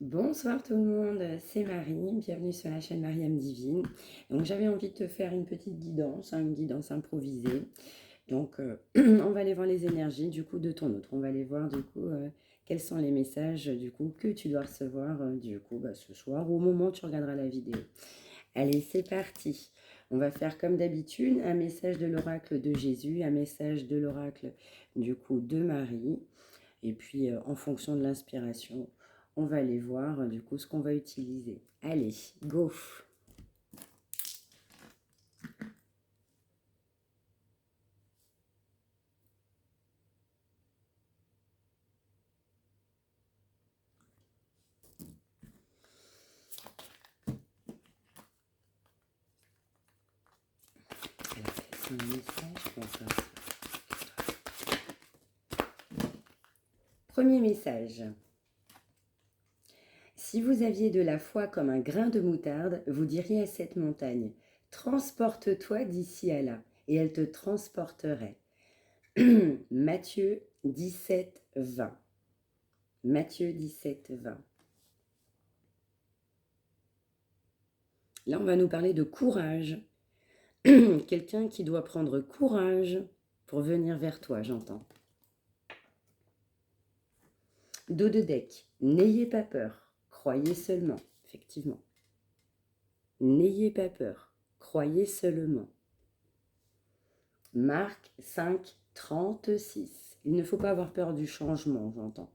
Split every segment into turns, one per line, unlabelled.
Bonsoir tout le monde, c'est Marie, bienvenue sur la chaîne Mariam Divine. Donc j'avais envie de te faire une petite guidance, une guidance improvisée. Donc on va aller voir les énergies du coup de ton autre. On va aller voir du coup quels sont les messages du coup que tu dois recevoir du coup ce soir ou au moment où tu regarderas la vidéo. Allez, c'est parti. On va faire comme d'habitude un message de l'oracle de Jésus, un message de l'oracle du coup de Marie. Et puis, en fonction de l'inspiration, on va aller voir du coup ce qu'on va utiliser. Allez, go! Alors, c'est un message pour ça. Premier message. Si vous aviez de la foi comme un grain de moutarde, vous diriez à cette montagne, transporte-toi d'ici à là, et elle te transporterait. Matthieu 17, 20. Matthieu 17, 20. Là, on va nous parler de courage. Quelqu'un qui doit prendre courage pour venir vers toi, j'entends. Dos de deck, n'ayez pas peur, croyez seulement, effectivement. N'ayez pas peur, croyez seulement. Marc 5, 36. Il ne faut pas avoir peur du changement, j'entends.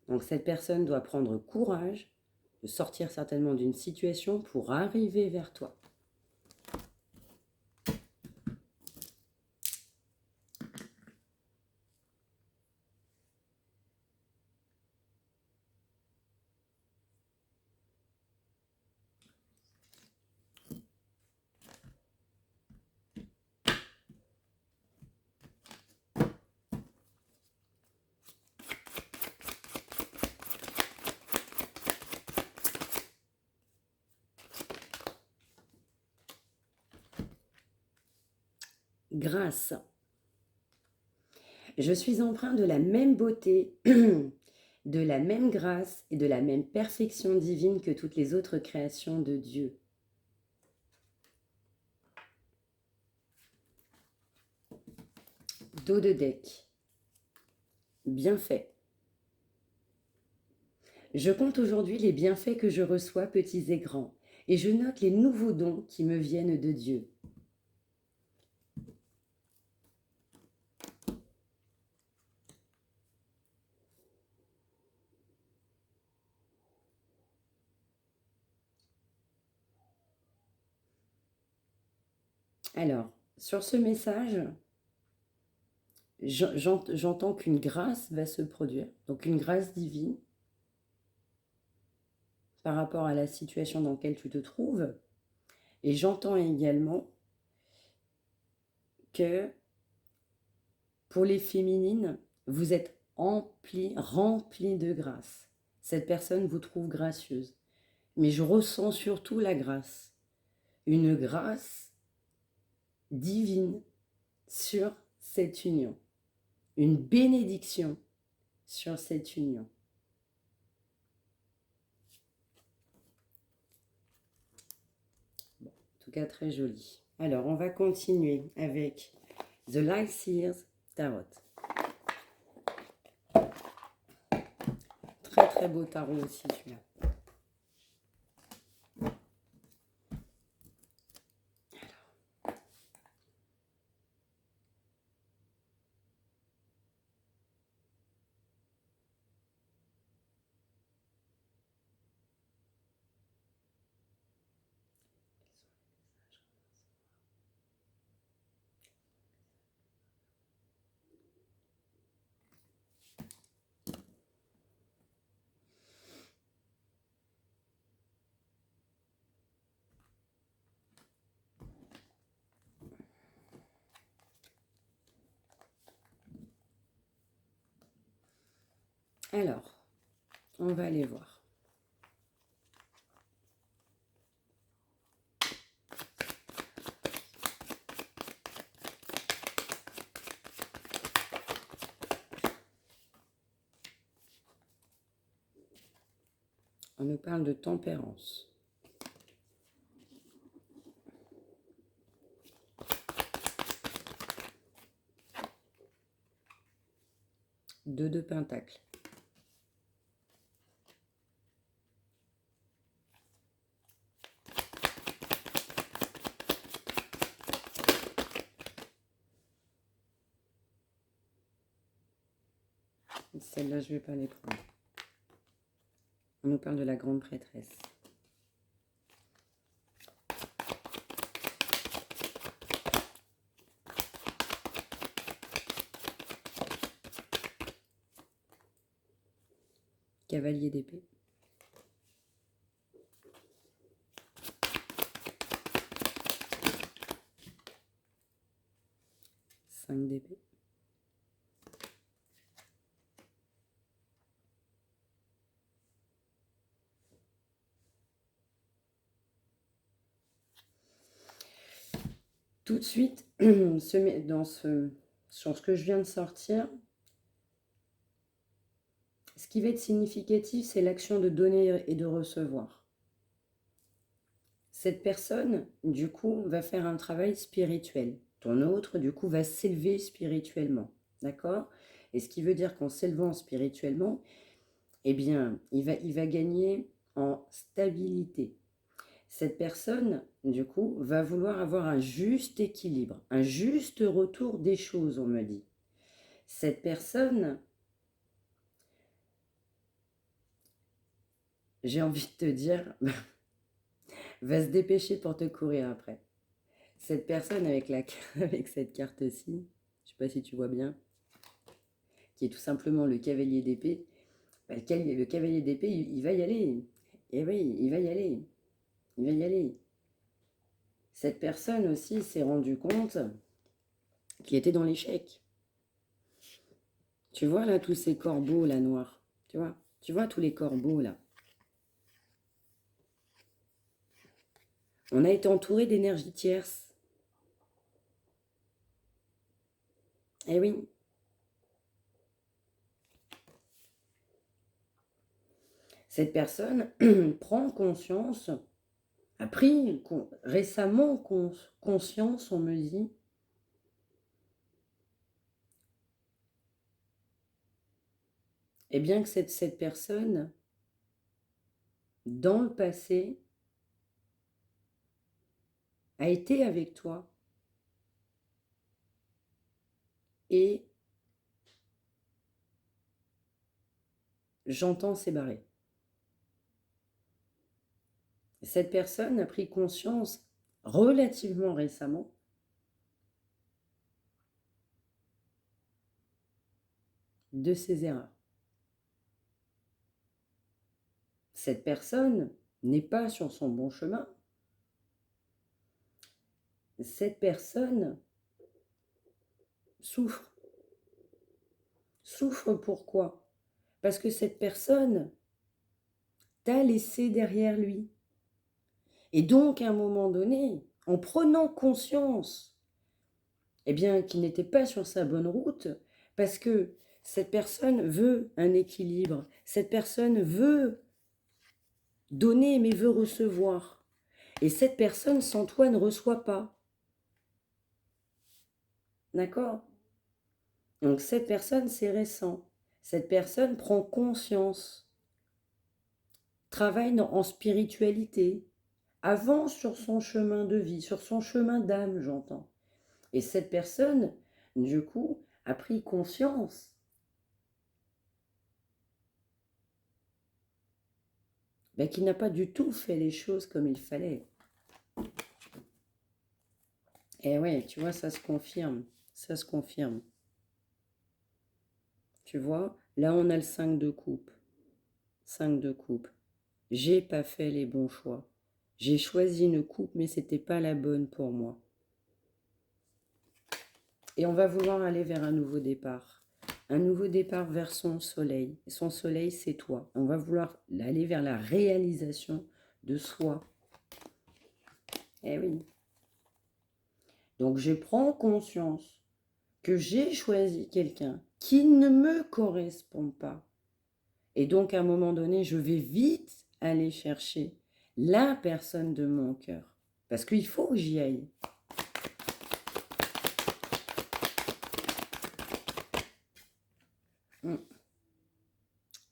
Donc cette personne doit prendre courage de sortir certainement d'une situation pour arriver vers toi. Grâce. Je suis empreint de la même beauté, de la même grâce et de la même perfection divine que toutes les autres créations de Dieu. Dos de deck. Bienfaits. Je compte aujourd'hui les bienfaits que je reçois, petits et grands, et je note les nouveaux dons qui me viennent de Dieu. Alors, sur ce message, j'entends qu'une grâce va se produire, donc une grâce divine par rapport à la situation dans laquelle tu te trouves. Et j'entends également que pour les féminines, vous êtes remplis de grâce. Cette personne vous trouve gracieuse. Mais je ressens surtout la grâce. Une grâce divine sur cette union. Une bénédiction sur cette union. Bon, en tout cas, très joli. Alors, on va continuer avec The Light Seers Tarot. Très très beau tarot aussi celui-là. Alors, on va aller voir. On nous parle de tempérance. Deux de Pentacle. Celle-là, je ne vais pas les prendre. On nous parle de la grande prêtresse. Cavalier d'épée. Cinq d'épée. Tout de suite, sur ce que je viens de sortir, ce qui va être significatif, c'est l'action de donner et de recevoir. Cette personne, du coup, va faire un travail spirituel. Ton autre, du coup, va s'élever spirituellement. D'accord? Et ce qui veut dire qu'en s'élevant spirituellement, eh bien, il va gagner en stabilité. Cette personne, du coup, va vouloir avoir un juste équilibre, un juste retour des choses, on me dit. Cette personne, j'ai envie de te dire, va se dépêcher pour te courir après. Cette personne avec cette carte-ci, je ne sais pas si tu vois bien, qui est tout simplement le cavalier d'épée, le cavalier d'épée, il va y aller. Et oui, il va y aller. Il va y aller. Cette personne aussi s'est rendu compte qu'il était dans l'échec. Tu vois là tous ces corbeaux là noirs. Tu vois tous les corbeaux là. On a été entouré d'énergie tierce. Eh oui. Cette personne prend conscience, a pris récemment conscience, on me dit, eh bien que cette personne, dans le passé, a été avec toi et j'entends séparer. Cette personne a pris conscience relativement récemment de ses erreurs. Cette personne n'est pas sur son bon chemin. Cette personne souffre. Souffre pourquoi? Parce que cette personne t'a laissé derrière lui. Et donc, à un moment donné, en prenant conscience, eh bien, qu'il n'était pas sur sa bonne route, parce que cette personne veut un équilibre, cette personne veut donner mais veut recevoir. Et cette personne, sans toi, ne reçoit pas. D'accord? Donc, cette personne, c'est récent. Cette personne prend conscience, travaille en spiritualité, avance sur son chemin de vie, sur son chemin d'âme, j'entends. Et cette personne, du coup, a pris conscience qu'il n'a pas du tout fait les choses comme il fallait. Et ouais, tu vois, ça se confirme. Ça se confirme. Tu vois, là, on a le 5 de coupe. 5 de coupe. J'ai pas fait les bons choix. J'ai choisi une coupe, mais c'était pas la bonne pour moi. Et on va vouloir aller vers un nouveau départ. Un nouveau départ vers son soleil. Son soleil, c'est toi. On va vouloir aller vers la réalisation de soi. Eh oui. Donc, je prends conscience que j'ai choisi quelqu'un qui ne me correspond pas. Et donc, à un moment donné, je vais vite aller chercher la personne de mon cœur. Parce qu'il faut que j'y aille.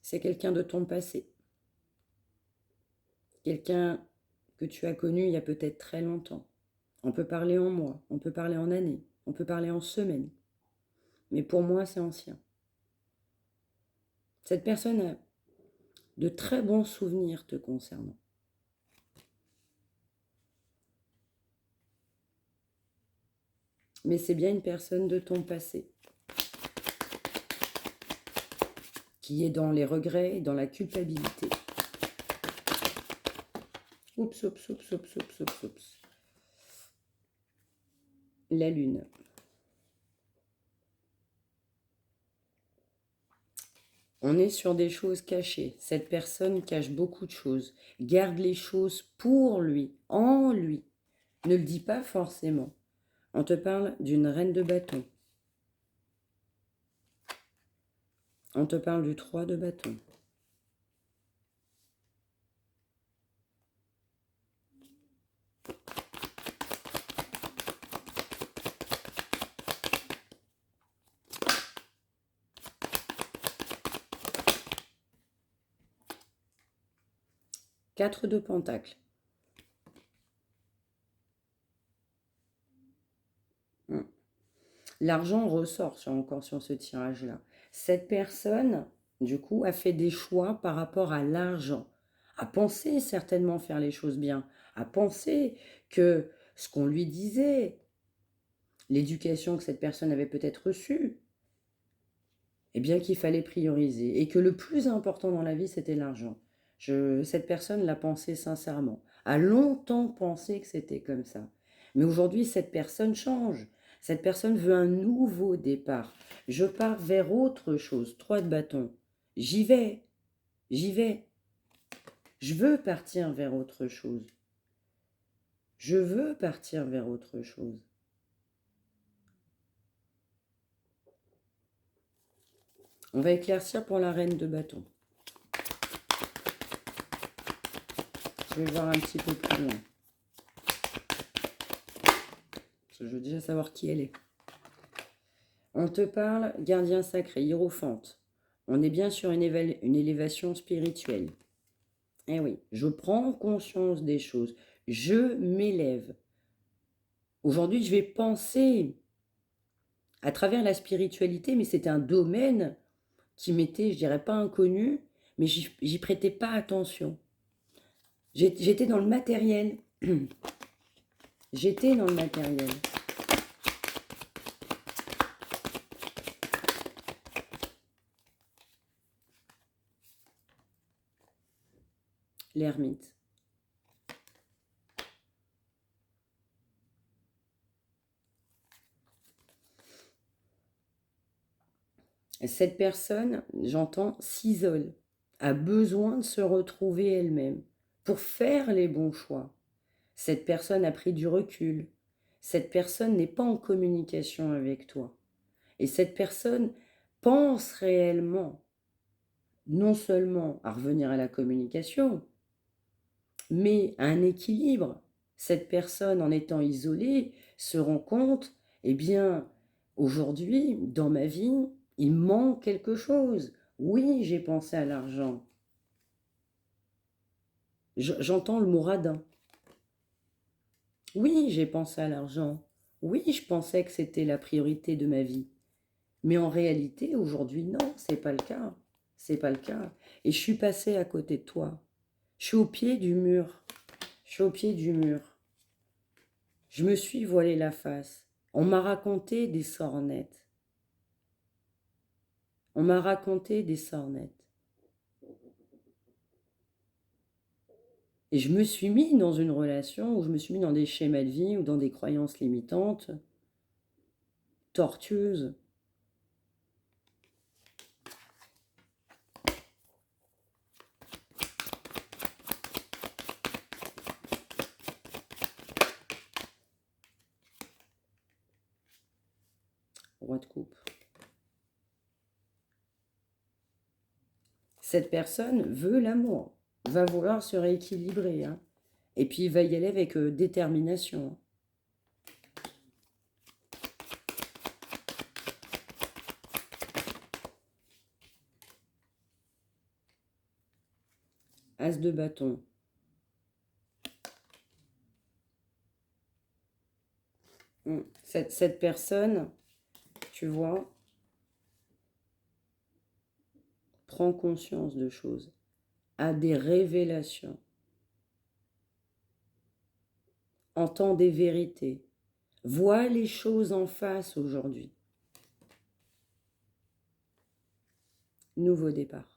C'est quelqu'un de ton passé. Quelqu'un que tu as connu il y a peut-être très longtemps. On peut parler en mois, on peut parler en années, on peut parler en semaines. Mais pour moi, c'est ancien. Cette personne a de très bons souvenirs te concernant. Mais c'est bien une personne de ton passé qui est dans les regrets et dans la culpabilité. Oups, oups, oups, oups, oups, oups, oups. La lune. On est sur des choses cachées. Cette personne cache beaucoup de choses. Garde les choses pour lui, en lui. Ne le dis pas forcément. On te parle d'une reine de bâton. On te parle du 3 de bâton. Quatre de pentacle. L'argent ressort encore sur ce tirage-là. Cette personne, du coup, a fait des choix par rapport à l'argent, a pensé certainement faire les choses bien, a pensé que ce qu'on lui disait, l'éducation que cette personne avait peut-être reçue, eh bien qu'il fallait prioriser et que le plus important dans la vie, c'était l'argent. Cette personne l'a pensé sincèrement, a longtemps pensé que c'était comme ça. Mais aujourd'hui, cette personne change. Cette personne veut un nouveau départ. Je pars vers autre chose. 3 de bâton. J'y vais. J'y vais. Je veux partir vers autre chose. Je veux partir vers autre chose. On va éclaircir pour la reine de bâton. Je vais voir un petit peu plus loin. Parce que je veux déjà savoir qui elle est. On te parle gardien sacré, hiérophante. On est bien sur une élévation spirituelle. Eh oui, je prends conscience des choses. Je m'élève. Aujourd'hui, je vais penser à travers la spiritualité, mais c'est un domaine qui m'était, je dirais pas inconnu, mais j'y prêtais pas attention. J'étais dans le matériel. J'étais dans le matériel. L'ermite. Cette personne, j'entends, s'isole, a besoin de se retrouver elle-même pour faire les bons choix. Cette personne a pris du recul. Cette personne n'est pas en communication avec toi. Et cette personne pense réellement, non seulement à revenir à la communication, mais à un équilibre. Cette personne, en étant isolée, se rend compte, eh bien, aujourd'hui, dans ma vie, il manque quelque chose. Oui, j'ai pensé à l'argent. J'entends le mot radin. Oui, j'ai pensé à l'argent. Oui, je pensais que c'était la priorité de ma vie. Mais en réalité, aujourd'hui, non, c'est pas le cas. C'est pas le cas. Et je suis passée à côté de toi. Je suis au pied du mur. Je suis au pied du mur. Je me suis voilé la face. On m'a raconté des sornettes. On m'a raconté des sornettes. Et je me suis mis dans une relation où je me suis mis dans des schémas de vie ou dans des croyances limitantes, tortueuses. Roi de coupe. Cette personne veut l'amour. va vouloir se rééquilibrer, hein. Et puis, il va y aller avec détermination. As de bâton. Cette personne, tu vois, prend conscience de choses, a des révélations, entend des vérités, voit les choses en face aujourd'hui. Nouveau départ.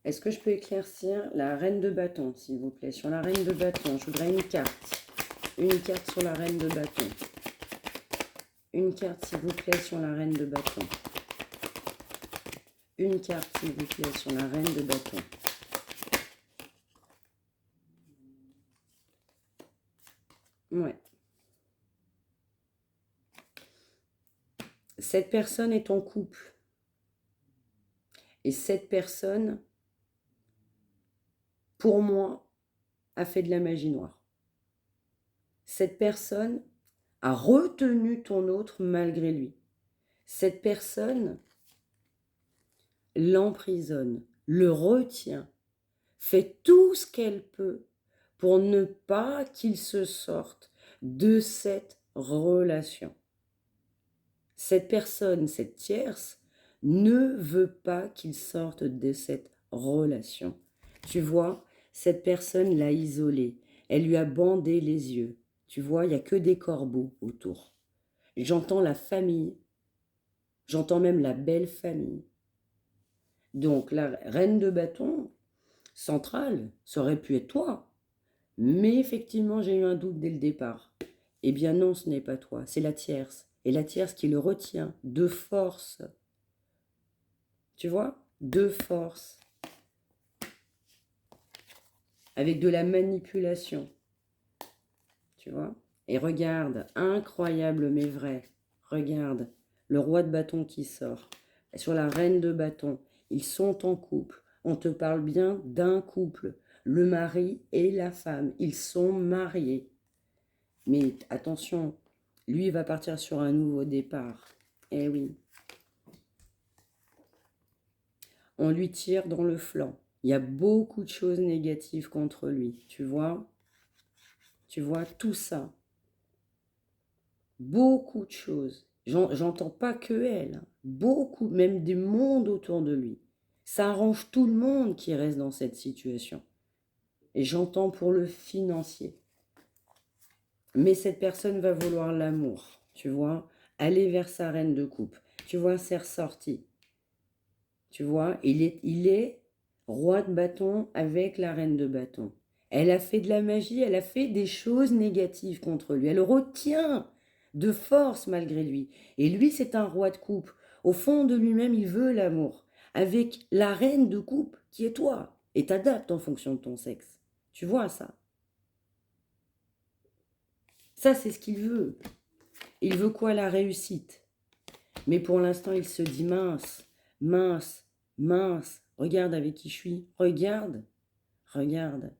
Est-ce que je peux éclaircir la reine de bâton, s'il vous plaît? Sur la reine de bâton, je voudrais une carte. Une carte sur la reine de bâton. Une carte, s'il vous plaît, sur la reine de bâton. Une carte, s'il vous plaît, sur la reine de bâton. Ouais. Cette personne est en couple. Et cette personne, pour moi, a fait de la magie noire. Cette personne a retenu ton autre malgré lui. Cette personne l'emprisonne, le retient, fait tout ce qu'elle peut pour ne pas qu'il se sorte de cette relation. Cette personne, cette tierce, ne veut pas qu'il sorte de cette relation. Tu vois, cette personne l'a isolé, elle lui a bandé les yeux. Tu vois, il n'y a que des corbeaux autour. J'entends la famille, j'entends même la belle famille. Donc la reine de bâton centrale, ça aurait pu être toi. Mais effectivement, j'ai eu un doute dès le départ. Eh bien non, ce n'est pas toi, c'est la tierce. Et la tierce qui le retient de force. Tu vois? De force. Avec de la manipulation. Tu vois? Et regarde, incroyable mais vrai. Regarde, le roi de bâton qui sort. Sur la reine de bâton, ils sont en couple. On te parle bien d'un couple. Le mari et la femme, ils sont mariés. Mais attention, lui va partir sur un nouveau départ. Eh oui. On lui tire dans le flanc. Il y a beaucoup de choses négatives contre lui. Tu vois? Tu vois tout ça. Beaucoup de choses. J'entends pas que elle. Beaucoup, même du monde autour de lui. Ça arrange tout le monde qui reste dans cette situation. Et j'entends pour le financier. Mais cette personne va vouloir l'amour. Tu vois? Aller vers sa reine de coupe. Tu vois, c'est ressorti. Tu vois, il est roi de bâton avec la reine de bâton. Elle a fait de la magie, elle a fait des choses négatives contre lui. Elle retient de force malgré lui. Et lui, c'est un roi de coupe. Au fond de lui-même, il veut l'amour. Avec la reine de coupe qui est toi. Et t'adaptes en fonction de ton sexe. Tu vois ça? Ça, c'est ce qu'il veut. Il veut quoi? La réussite. Mais pour l'instant, il se dit mince, mince, mince. Regarde avec qui je suis. Regarde, regarde.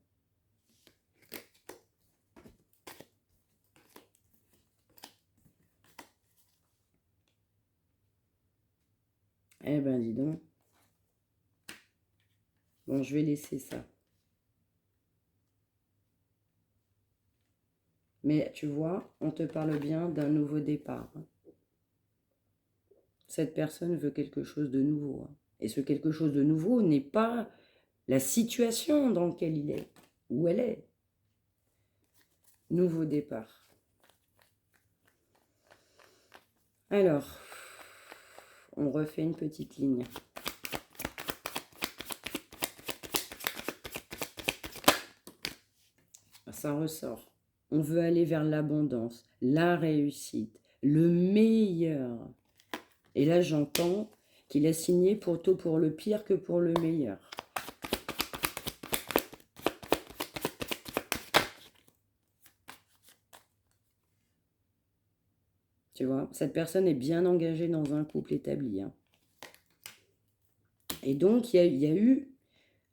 Eh ben, dis donc. Bon, je vais laisser ça. Mais tu vois, on te parle bien d'un nouveau départ. Cette personne veut quelque chose de nouveau. Et ce quelque chose de nouveau n'est pas la situation dans laquelle il est, où elle est. Nouveau départ. Alors, on refait une petite ligne. Ça ressort. On veut aller vers l'abondance, la réussite, le meilleur. Et là, j'entends qu'il a signé plutôt pour le pire que pour le meilleur. Tu vois, cette personne est bien engagée dans un couple établi. Hein. Et donc, il y a eu,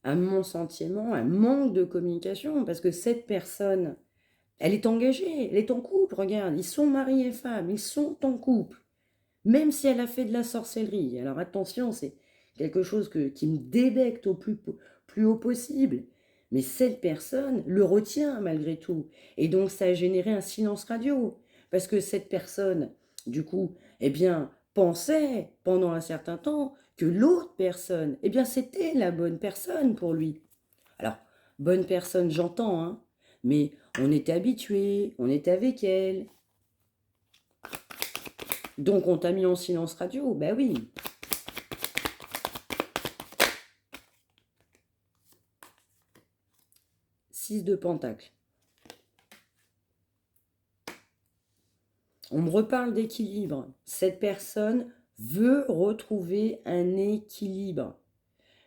à mon sentiment, un manque de communication parce que cette personne, elle est engagée, elle est en couple, regarde, ils sont mari et femme, ils sont en couple. Même si elle a fait de la sorcellerie. Alors attention, c'est quelque chose qui me débecte au plus haut possible. Mais cette personne le retient malgré tout. Et donc ça a généré un silence radio. Parce que cette personne, du coup, eh bien, pensait pendant un certain temps que l'autre personne, eh bien, c'était la bonne personne pour lui. Alors, bonne personne, j'entends, hein, mais on était habitué, on était avec elle. Donc on t'a mis en silence radio, ben oui. 6 de Pentacle. On me reparle d'équilibre. Cette personne veut retrouver un équilibre.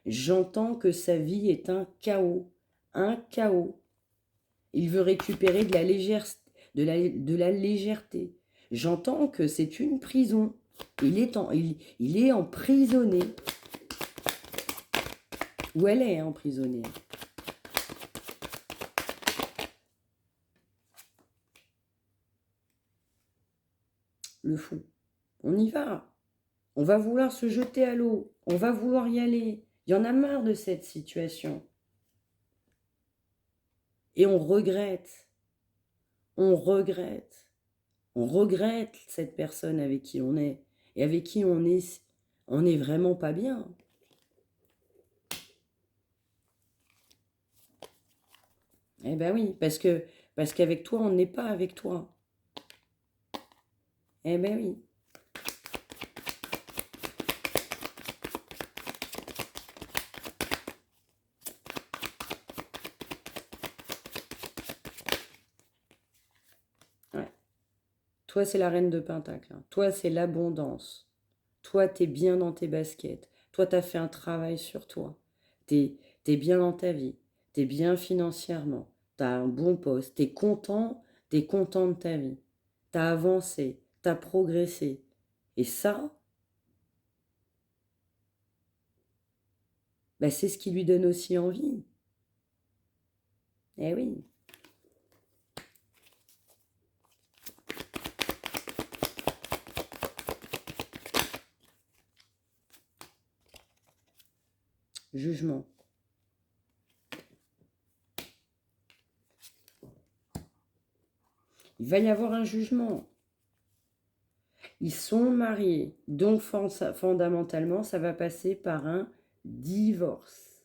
J'entends que sa vie est un chaos. Un chaos. Il veut récupérer de la légèreté. J'entends que c'est une prison. Il est emprisonné. Ou elle est emprisonnée. Le fou. On y va. On va vouloir se jeter à l'eau. On va vouloir y aller. Il y en a marre de cette situation. Et on regrette. On regrette. On regrette cette personne avec qui on est. Et avec qui on est vraiment pas bien. Eh ben oui, parce qu'avec toi, on n'est pas avec toi. Eh ben oui. Ouais. Toi, c'est la reine de Pentacle. Hein. Toi, c'est l'abondance. Toi, t'es bien dans tes baskets. Toi, t'as fait un travail sur toi. T'es bien dans ta vie. T'es bien financièrement. T'as un bon poste. T'es content de ta vie. T'as avancé. T'as progressé. Et ça, bah, c'est ce qui lui donne aussi envie. Eh oui. Jugement. Il va y avoir un jugement. Ils sont mariés. Donc, fondamentalement, ça va passer par un divorce.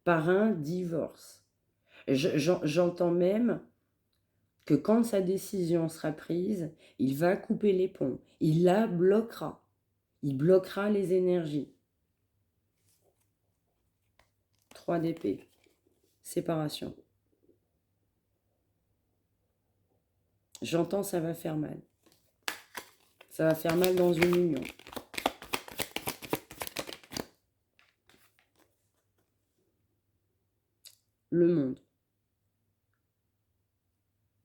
Par un divorce. J'entends même que quand sa décision sera prise, il va couper les ponts. Il la bloquera. Il bloquera les énergies. 3 d'épée. Séparation. J'entends ça va faire mal. Ça va faire mal dans une union. Le monde.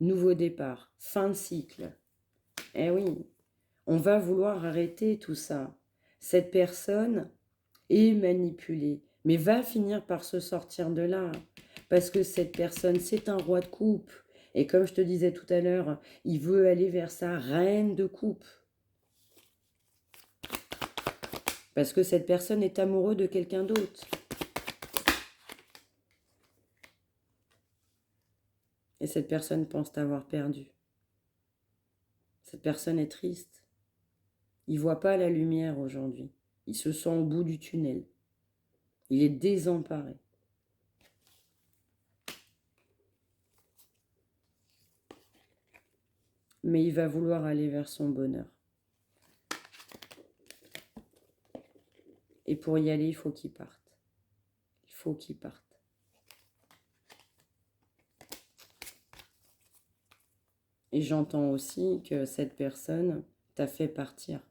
Nouveau départ. Fin de cycle. Eh oui, on va vouloir arrêter tout ça. Cette personne est manipulée, mais va finir par se sortir de là. Parce que cette personne, c'est un roi de coupe. Et comme je te disais tout à l'heure, il veut aller vers sa reine de coupe. Parce que cette personne est amoureuse de quelqu'un d'autre. Et cette personne pense t'avoir perdu. Cette personne est triste. Il ne voit pas la lumière aujourd'hui. Il se sent au bout du tunnel. Il est désemparé. Mais il va vouloir aller vers son bonheur. Et pour y aller, il faut qu'il parte. Il faut qu'il parte. Et j'entends aussi que cette personne t'a fait partir.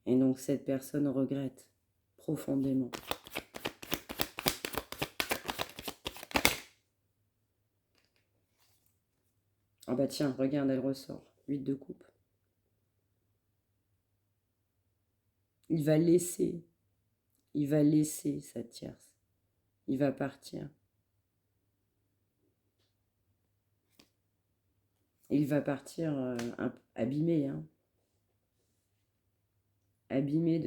Et donc cette personne regrette profondément. Ah bah tiens, regarde, elle ressort. 8 de coupe. Il va laisser sa tierce. Il va partir. Il va partir abîmé, hein. Abîmé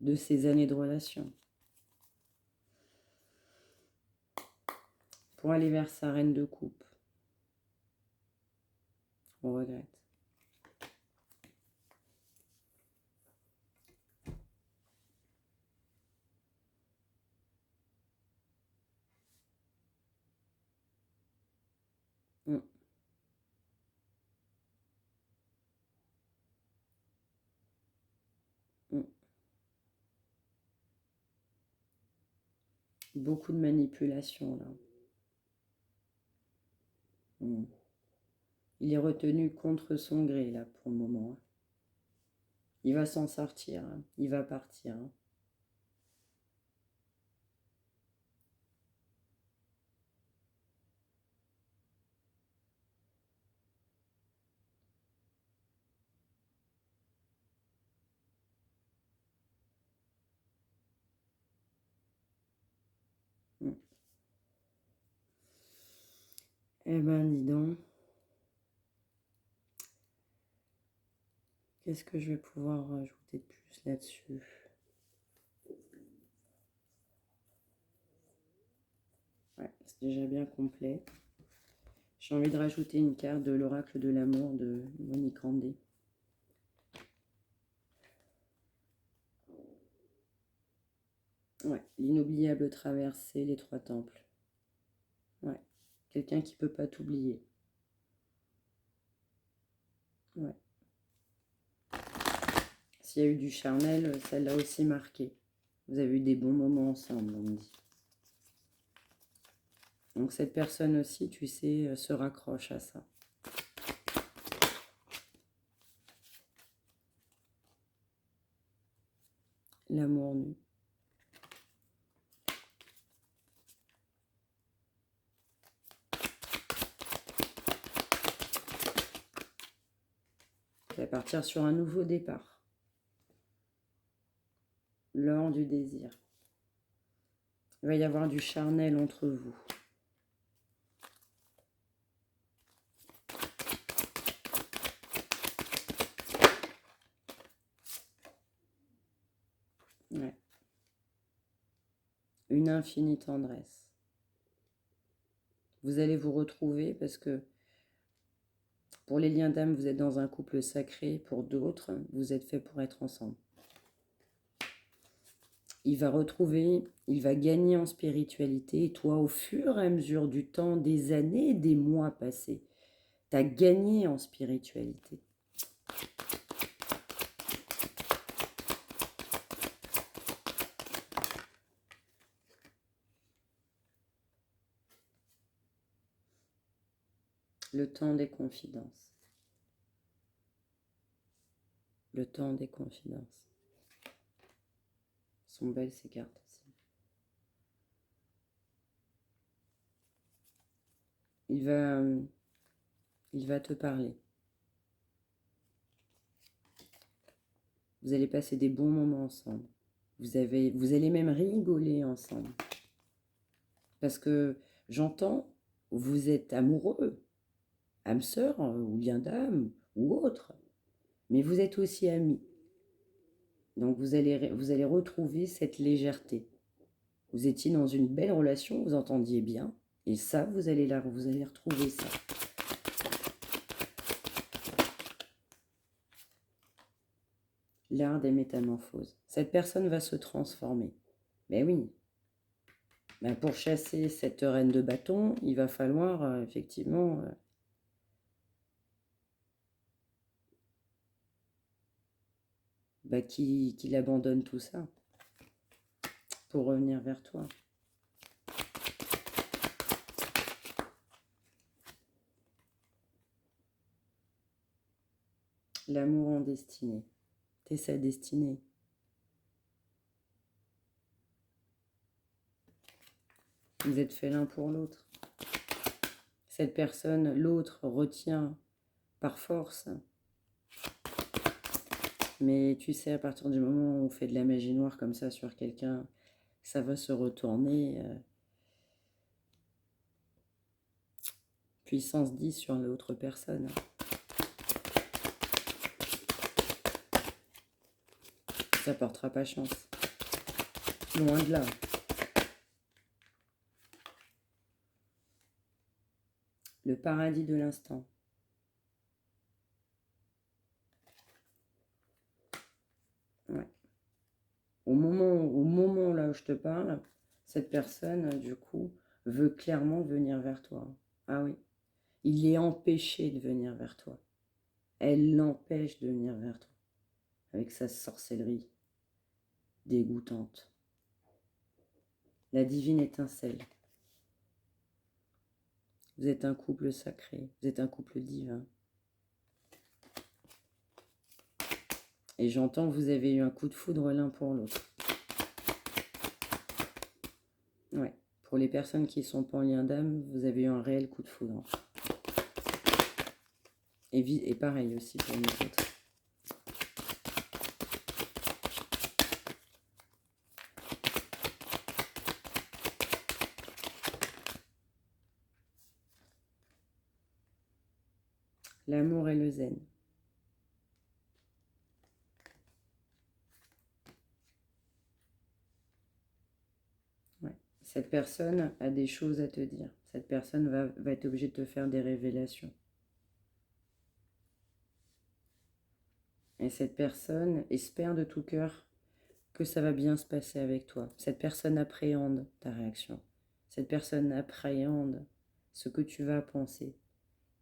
de ces années de relation. Pour aller vers sa reine de coupe. On regrette. Mm. Mm. Beaucoup de manipulation là. Mm. Il est retenu contre son gré là pour le moment, hein. Il va s'en sortir, hein. Il va partir, hein. Mm. Eh ben dis donc, qu'est-ce que je vais pouvoir rajouter de plus là-dessus? Ouais, c'est déjà bien complet. J'ai envie de rajouter une carte de l'oracle de l'amour de Monique Randé. Ouais, l'inoubliable traversée, les 3 temples. Ouais, quelqu'un qui peut pas t'oublier. Ouais. S'il y a eu du charnel, ça l'a aussi marqué. Vous avez eu des bons moments ensemble, on me dit. Donc cette personne aussi, tu sais, se raccroche à ça. L'amour nu. Tu vas partir sur un nouveau départ. L'or du désir. Il va y avoir du charnel entre vous. Ouais. Une infinie tendresse. Vous allez vous retrouver parce que pour les liens d'âme, vous êtes dans un couple sacré. Pour d'autres, vous êtes fait pour être ensemble. Il va retrouver, il va gagner en spiritualité. Et toi, au fur et à mesure du temps, des années, des mois passés, tu as gagné en spiritualité. Le temps des confidences. Le temps des confidences. Sont belles ces cartes aussi. Il va te parler. Vous allez passer des bons moments ensemble. Vous allez même rigoler ensemble. Parce que j'entends, vous êtes amoureux, âme sœur ou lien d'âme ou autre. Mais vous êtes aussi amis. Donc vous allez retrouver cette légèreté. Vous étiez dans une belle relation, vous entendiez bien. Et ça, vous allez retrouver ça. L'art des métamorphoses. Cette personne va se transformer. Ben oui. Ben pour chasser cette reine de bâton, il va falloir effectivement qu'il abandonne tout ça pour revenir vers toi. L'amour en destinée. T'es sa destinée. Vous êtes fait l'un pour l'autre. Cette personne, l'autre, retient par force. Mais tu sais, à partir du moment où on fait de la magie noire comme ça sur quelqu'un, ça va se retourner puissance 10 sur l'autre personne. Ça portera pas chance. Loin de là. Le paradis de l'instant. Ouais. Au moment là où je te parle, cette personne, du coup, veut clairement venir vers toi. Ah oui. Il est empêché de venir vers toi. Elle l'empêche de venir vers toi. Avec sa sorcellerie dégoûtante. La divine étincelle. Vous êtes un couple sacré. Vous êtes un couple divin. Et j'entends que vous avez eu un coup de foudre l'un pour l'autre. Ouais. Pour les personnes qui ne sont pas en lien d'âme, vous avez eu un réel coup de foudre. Et pareil aussi pour les autres. L'amour et le zen. Ouais. Cette personne a des choses à te dire. Cette personne va être obligée de te faire des révélations. Et cette personne espère de tout cœur que ça va bien se passer avec toi. Cette personne appréhende ta réaction. Cette personne appréhende ce que tu vas penser.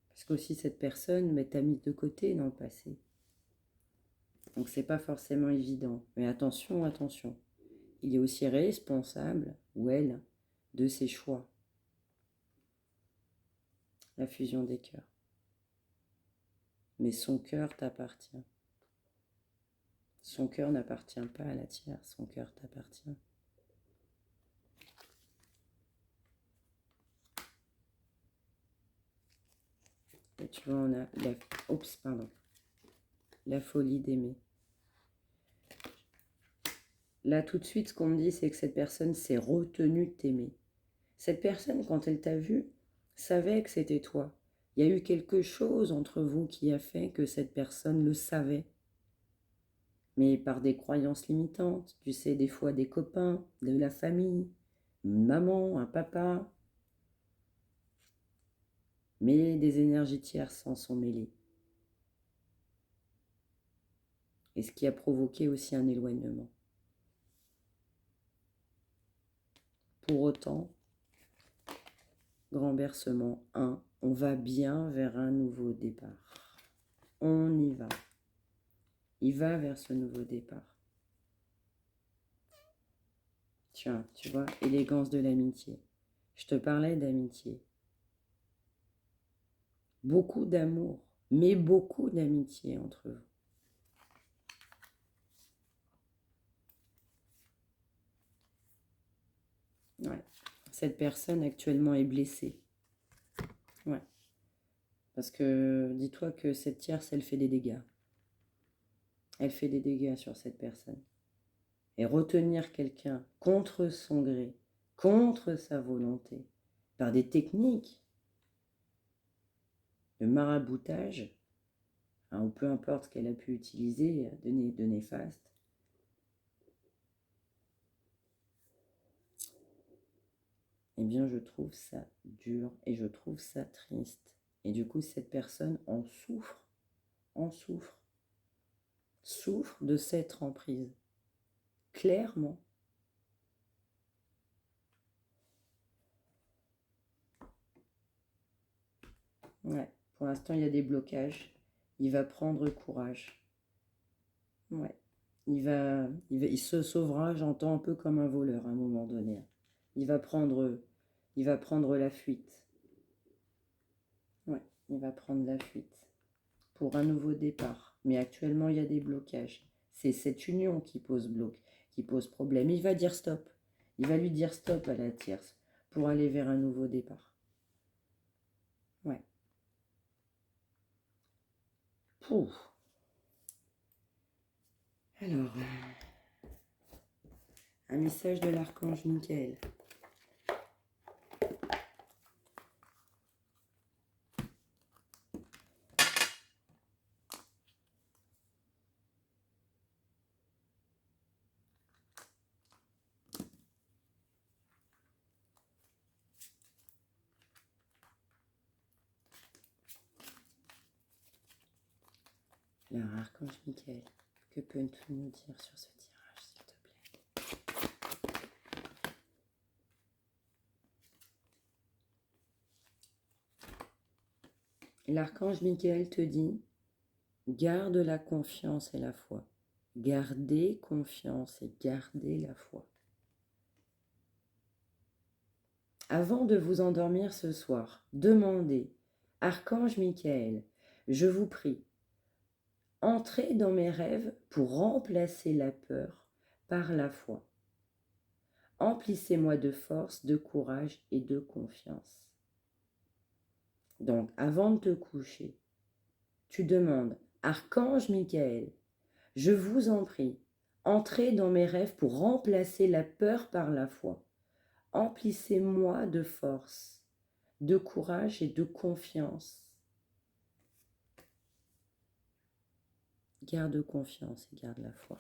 Parce qu'aussi cette personne t'a mis de côté dans le passé. Donc c'est pas forcément évident. Mais attention, attention. Il est aussi responsable, ou elle, de ses choix. La fusion des cœurs. Mais son cœur t'appartient. Son cœur n'appartient pas à la tierce, son cœur t'appartient. Et tu vois, on a la folie d'aimer. Là, tout de suite, ce qu'on me dit, c'est que cette personne s'est retenue de t'aimer. Cette personne, quand elle t'a vu, savait que c'était toi. Il y a eu quelque chose entre vous qui a fait que cette personne le savait. Mais par des croyances limitantes, tu sais, des fois des copains, de la famille, une maman, un papa. Mais des énergies tierces s'en sont mêlées. Et ce qui a provoqué aussi un éloignement. Pour autant, grand bercement 1, on va bien vers un nouveau départ. On y va. Il va vers ce nouveau départ. Tiens, tu vois, élégance de l'amitié. Je te parlais d'amitié. Beaucoup d'amour, mais beaucoup d'amitié entre vous. Ouais. Cette personne actuellement est blessée. Ouais. Parce que dis-toi que cette tierce, elle fait des dégâts. Elle fait des dégâts sur cette personne. Et retenir quelqu'un contre son gré, contre sa volonté, par des techniques de maraboutage, ou peu importe ce qu'elle a pu utiliser de néfaste, eh bien je trouve ça dur et je trouve ça triste. Et du coup, cette personne en souffre de cette emprise. Clairement. Ouais, pour l'instant, il y a des blocages. Il va prendre courage. Ouais. Il se sauvera, j'entends, un peu comme un voleur à un moment donné. Il va prendre la fuite. Ouais, il va prendre la fuite pour un nouveau départ. Mais actuellement, il y a des blocages. C'est cette union qui pose qui pose problème. Il va dire stop. Il va lui dire stop à la tierce pour aller vers un nouveau départ. Ouais. Pouf. Alors, un message de l'archange Michael. Alors, archange Michael, que peux-tu nous dire sur ce tirage, s'il te plaît? L'archange Michael te dit, garde la confiance et la foi. Gardez confiance et gardez la foi. Avant de vous endormir ce soir, demandez, archange Michael, je vous prie, entrez dans mes rêves pour remplacer la peur par la foi. Emplissez-moi de force, de courage et de confiance. Donc, avant de te coucher, tu demandes, archange Michael, je vous en prie, entrez dans mes rêves pour remplacer la peur par la foi. Emplissez-moi de force, de courage et de confiance. Garde confiance et garde la foi.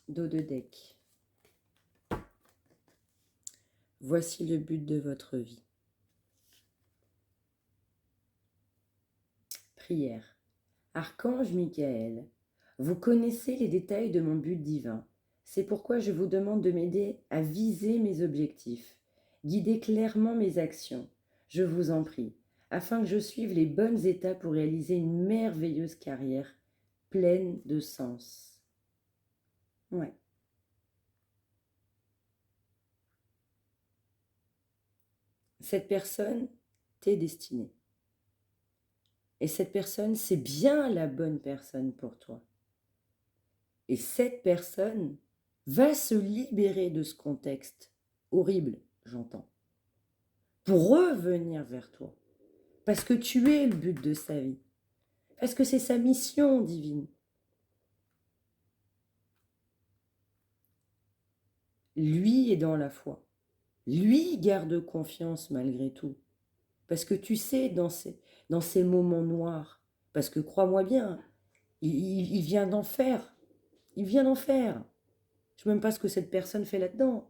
Dos de deck. Voici le but de votre vie. Prière. Archange Michael, vous connaissez les détails de mon but divin. C'est pourquoi je vous demande de m'aider à viser mes objectifs, guider clairement mes actions. Je vous en prie, afin que je suive les bonnes étapes pour réaliser une merveilleuse carrière pleine de sens. Ouais. Cette personne t'est destinée. Et cette personne, c'est bien la bonne personne pour toi. Et cette personne va se libérer de ce contexte horrible, j'entends, pour revenir vers toi. Parce que tu es le but de sa vie. Parce que c'est sa mission divine. Lui est dans la foi. Lui garde confiance malgré tout. Parce que tu sais, dans ces moments noirs, parce que crois-moi bien, il vient d'en faire. Il vient d'en faire. Je ne sais même pas ce que cette personne fait là-dedans.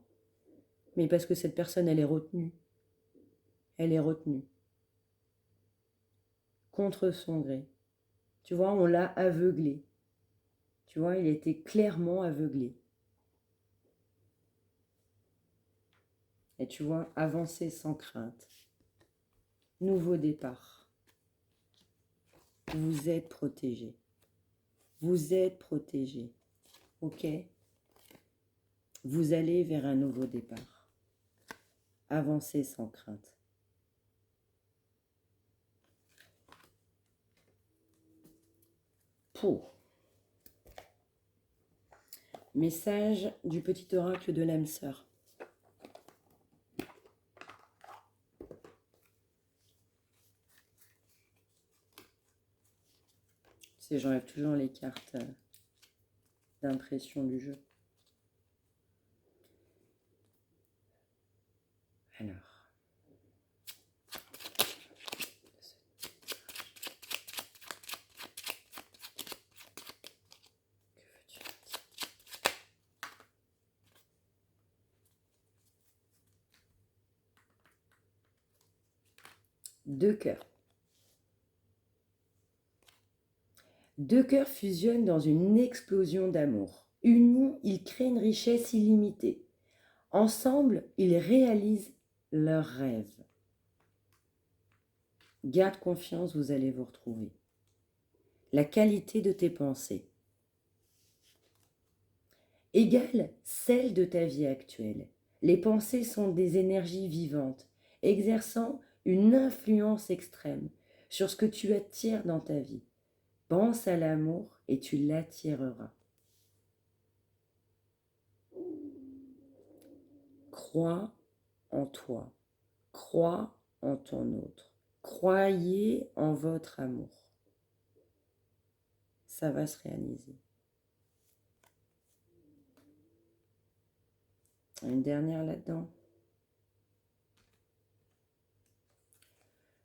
Mais parce que cette personne, elle est retenue. Elle est retenue. Contre son gré. Tu vois, on l'a aveuglé. Tu vois, il était clairement aveuglé. Et tu vois, avancer sans crainte. Nouveau départ. Vous êtes protégé. Vous êtes protégé. Ok? Vous allez vers un nouveau départ. Avancez sans crainte. Pour. Message du petit oracle de l'âme sœur. C'est, j'enlève toujours les cartes d'impression du jeu. Alors. Deux cœurs. Deux cœurs fusionnent dans une explosion d'amour. Unis, ils créent une richesse illimitée. Ensemble, ils réalisent leurs rêves. Garde confiance, vous allez vous retrouver. La qualité de tes pensées égale celle de ta vie actuelle. Les pensées sont des énergies vivantes, exerçant une influence extrême sur ce que tu attires dans ta vie. Pense à l'amour et tu l'attireras. Crois en toi, crois en ton autre, Croyez en votre amour. Ça va se réaliser. Une dernière là-dedans.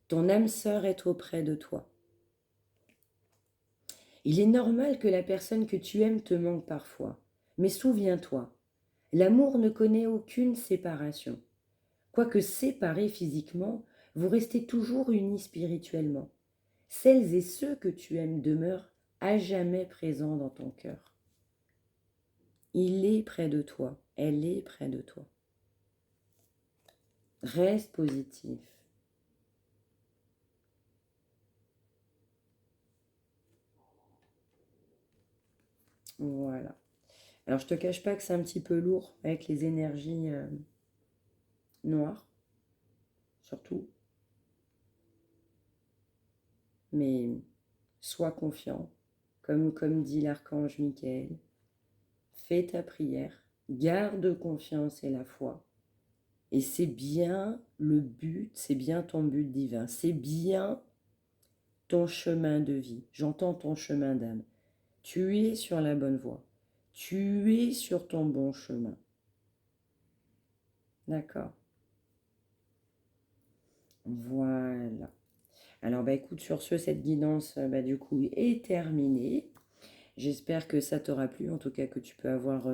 Ton âme sœur est auprès de toi. Il est normal que la personne que tu aimes te manque parfois. Mais souviens-toi, l'amour ne connaît aucune séparation. Quoique séparés physiquement, vous restez toujours unis spirituellement. Celles et ceux que tu aimes demeurent à jamais présents dans ton cœur. Il est près de toi, elle est près de toi. Reste positif. Voilà. Alors, je te cache pas que c'est un petit peu lourd avec les énergies noires, surtout. Mais sois confiant, comme dit l'archange Michael. Fais ta prière, garde confiance et la foi. Et c'est bien le but, c'est bien ton but divin, c'est bien ton chemin de vie. J'entends ton chemin d'âme. Tu es sur la bonne voie. Tu es sur ton bon chemin. D'accord? Voilà. Alors, bah écoute, sur ce, cette guidance, du coup, est terminée. J'espère que ça t'aura plu, en tout cas que tu peux avoir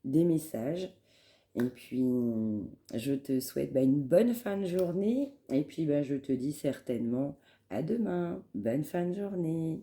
des messages. Et puis, je te souhaite une bonne fin de journée. Et puis, je te dis certainement à demain. Bonne fin de journée.